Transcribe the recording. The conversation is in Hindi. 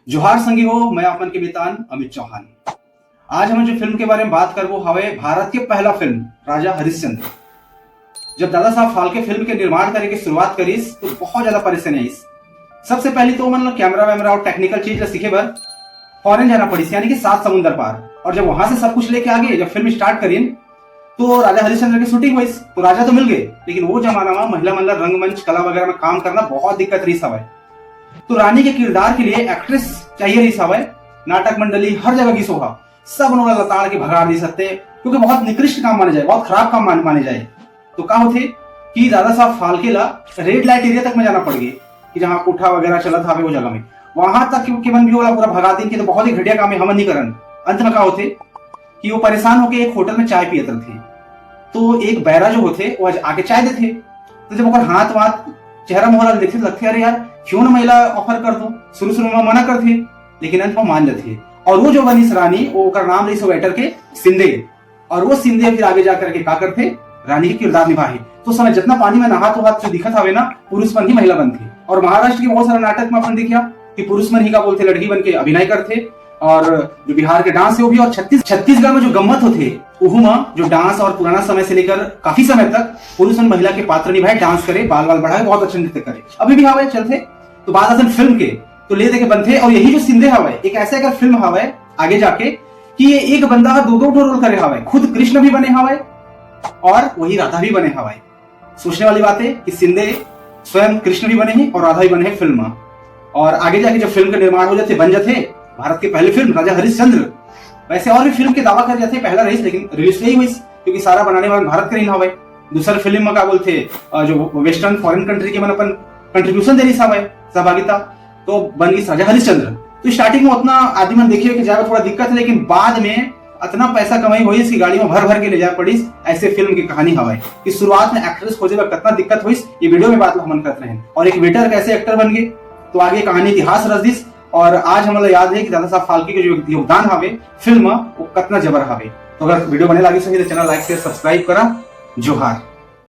जोहार संगी हो, मैं आपन के बेतान अमित चौहान। आज हम जो फिल्म के बारे में बात करबो हवे भारत के पहला फिल्म राजा हरिश्चंद्र। जब दादा साहब फाल्के फिल्म के निर्माण करे की शुरुआत करीस तो बहुत ज्यादा परेशानी आईस। सबसे पहले तो मन लो कैमरा वैमरा और टेक्निकल चीज सीखे बर फॉरेन जाना पड़ी, यानी कि 7 समुंदर पार। और जब वहां से सब कुछ लेके आ गए, जब फिल्म स्टार्ट करीन तो राजा हरिश्चंद्र की शूटिंग हुई तो राजा तो मिल गए, लेकिन वो जमाना में महिला मंडल रंगमंच कला वगैरह में काम करना बहुत दिक्कत रही सवाई। तो रानी के किरदार के लिए एक्ट्रेस चाहिए रही सवाई। नाटक मंडली हर जगह की शोभा, सब लोग लताड़ के भगा नहीं सकते, क्योंकि बहुत निकृष्ट काम माने जाए, बहुत खराब काम माने जाए। तो क्या होते कि दादा साहब फाल्के ला रेड लाइट एरिया तक में जाना पड़ गई, कि जहाँ कोठा वगैरह चला था वो जगह में, वहां तक कि मन भी वाला पूरा भगा दिन की। तो बहुत ही घटिया काम है, हम नहीं करन। अंत में क्या होते कि वो परेशान होकर एक होटल में चाय पियत थे। तो एक बैरा जो होते वो आके चाय देते। तो जब हाथ वाथ चेहरा मोहरा देखते लगते अरे यार क्यों ना महिला ऑफर कर दो। शुरू में मना करते, लेकिन अंत में मान जाते। और वो जो बनी रानी, वो का नाम रही वेटर के सिंधे। और वो सिंधे फिर आगे जाकर के क्या करते, रानी के किरदार निभाए। तो समय जितना पानी में नहा तो हाथ जो दिखत हवे ना, पुरुष बन ही महिला बनती। और महाराष्ट्र के बहुत सारे नाटक में अपन देखिया कि पुरुष मन ही का बोलते लड़की बन के अभिनय करते। और जो बिहार के डांस है वो भी, और छत्तीसगढ़ में जो गम्मत होते उहुमा जो डांस, और पुराना समय से लेकर काफी समय तक पुरुष और महिला के पात्र निभाए, डांस करे, बाल बाल बढ़ाए, बहुत अच्छा नृत्य करे। अभी भी हवाए चलते। तो बात असल फिल्म के तो ले दे के बनते। और यही जो सिंधे हवाए एक ऐसे अगर फिल्म हवाए आगे जाके कि ये एक बंदा दो रोल करे हवाए, खुद कृष्ण भी बने हवाए और वही राधा भी बने हवाए। सोचने वाली बात है कि सिंधे स्वयं कृष्ण भी बने हैं और राधा भी बने हैं फिल्म में। और आगे जाके जब फिल्म का निर्माण हो जाते, बन जाते भारत की पहली फिल्म राजा हरिश्चंद्र। वैसे और भी फिल्म के दावा कर जाते पहला रही, लेकिन रिलीज नहीं हुई क्योंकि सारा बनाने वाला भारत के नहीं हवाए। दूसरा फिल्म में क्या बोलते जो वेस्टर्न फॉरेन कंट्री के मन अपन कंट्रीब्यूशन दे रही सहभागिता, तो बन गई राजा हरिश्चंद्र। तो स्टार्टिंग में उतना आदमी मन देखिए कि ज्यादा थोड़ा दिक्कत है, लेकिन बाद में इतना पैसा कमाई हुई इसकी गाड़ी में भर भर के ले जा पड़ी। ऐसे फिल्म की कहानी हवाए कि शुरुआत में एक्ट्रेस खोजे में कितना दिक्कत हुई, ये वीडियो में बात हम करते हैं। और एक वेटर कैसे एक्टर बन गए, तो आगे कहानी इतिहास रच दिस। और आज हमें याद है कि दादा साहब फाल्के के जो योगदान हवे फिल्म वो कितना जबर हवे। तो अगर वीडियो बने लगी सही तो चैनल लाइक शेयर सब्सक्राइब करा। जोहार।